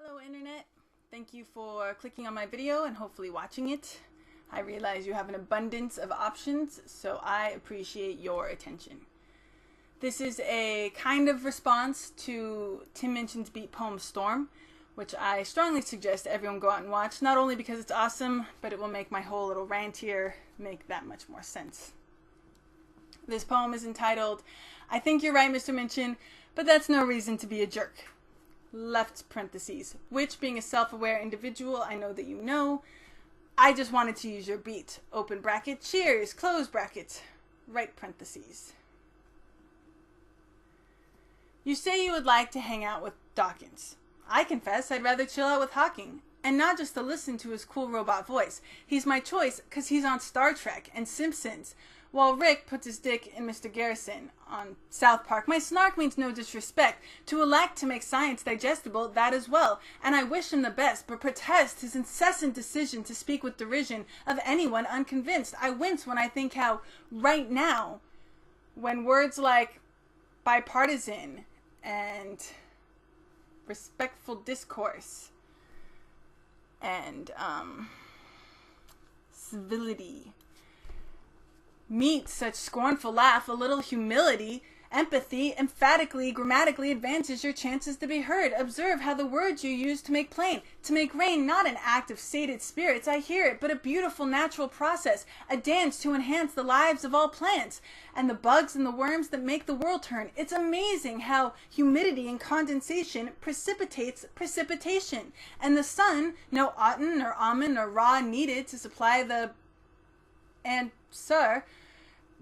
Hello Internet, thank you for clicking on my video and hopefully watching it. I realize you have an abundance of options, so I appreciate your attention. This is a kind of response to Tim Minchin's beat poem Storm, which I strongly suggest everyone go out and watch, not only because it's awesome, but it will make my whole little rant here make that much more sense. This poem is entitled, "I think you're right, Mr. Minchin, but that's no reason to be a jerk." Left parentheses, which being a self-aware individual, I know that you know. I just wanted to use your beat. Open bracket, cheers, close bracket, right parentheses. You say you would like to hang out with Dawkins. I confess I'd rather chill out with Hawking, and not just to listen to his cool robot voice. He's my choice because he's on Star Trek and Simpsons, while Rick puts his dick in Mr. Garrison on South Park. My snark means no disrespect. To elect to make science digestible, that as well. And I wish him the best, but protest his incessant decision to speak with derision of anyone unconvinced. I wince when I think how, right now, when words like bipartisan and respectful discourse and civility meet such scornful laugh, a little humility, empathy, emphatically, grammatically advances your chances to be heard. Observe how the words you use to make plain, to make rain, not an act of sated spirits, I hear it, but a beautiful natural process, a dance to enhance the lives of all plants, and the bugs and the worms that make the world turn. It's amazing how humidity and condensation precipitates precipitation, and the sun, no autumn or almond or raw needed to supply the, and sir,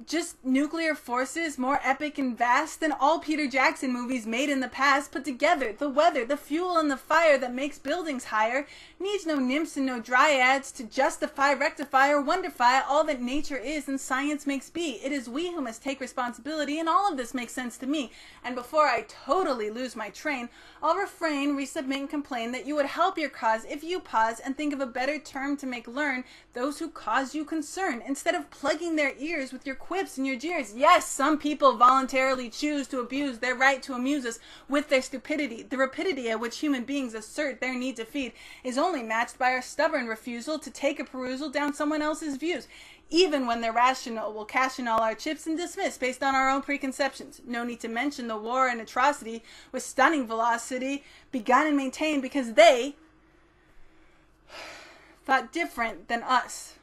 just nuclear forces more epic and vast than all Peter Jackson movies made in the past put together. The weather, the fuel and the fire that makes buildings higher needs no nymphs and no dryads to justify, rectify, or wonderfy all that nature is and science makes be. It is we who must take responsibility, and all of this makes sense to me. And before I totally lose my train, I'll refrain, resubmit, and complain that you would help your cause if you pause and think of a better term to make learn those who cause you concern, instead of plugging their ears with your quips and your jeers. Yes, some people voluntarily choose to abuse their right to amuse us with their stupidity. The rapidity at which human beings assert their need to feed is only matched by our stubborn refusal to take a perusal down someone else's views, even when they're rational. We'll cash in all our chips and dismiss based on our own preconceptions. No need to mention the war and atrocity with stunning velocity begun and maintained because they thought different than us.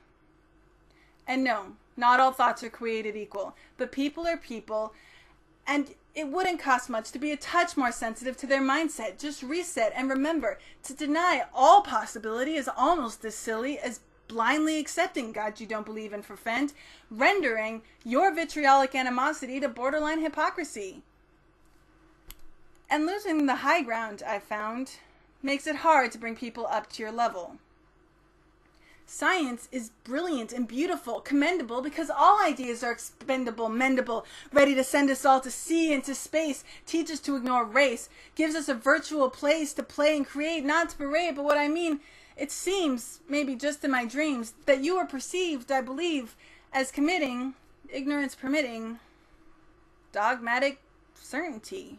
And no, not all thoughts are created equal, but people are people, and it wouldn't cost much to be a touch more sensitive to their mindset. Just reset and remember, to deny all possibility is almost as silly as blindly accepting God you don't believe in for friend, rendering your vitriolic animosity to borderline hypocrisy. And losing the high ground, I found, makes it hard to bring people up to your level. Science is brilliant and beautiful, commendable, because all ideas are expendable, mendable, ready to send us all to sea and to space, teach us to ignore race, gives us a virtual place to play and create, not to parade, but what I mean, it seems, maybe just in my dreams, that you are perceived, I believe, as committing, ignorance permitting, dogmatic certainty.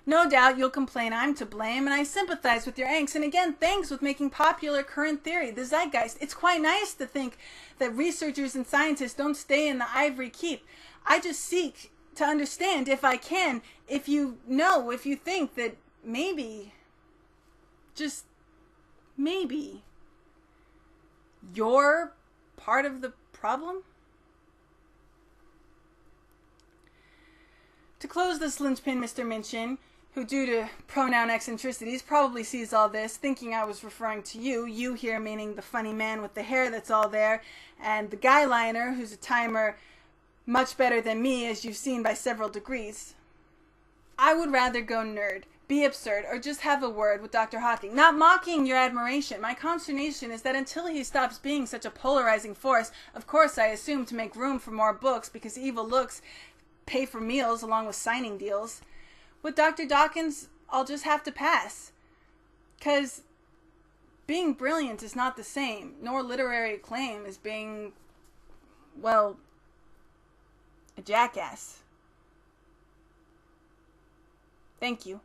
No doubt you'll complain I'm to blame, and I sympathize with your angst. And again, thanks with making popular current theory, the zeitgeist. It's quite nice to think that researchers and scientists don't stay in the ivory keep. I just seek to understand, if I can, if you know, if you think that maybe, just maybe, you're part of the problem? To close this linchpin, Mr. Minchin, who due to pronoun eccentricities probably sees all this, thinking I was referring to you, you here meaning the funny man with the hair that's all there, and the guy liner who's a timer much better than me, as you've seen by several degrees. I would rather go nerd, be absurd, or just have a word with Dr. Hawking. Not mocking your admiration. My consternation is that until he stops being such a polarizing force, of course I assume to make room for more books because evil looks pay for meals along with signing deals. With Dr. Dawkins, I'll just have to pass. 'Cause being brilliant is not the same, nor literary acclaim as being, well, a jackass. Thank you.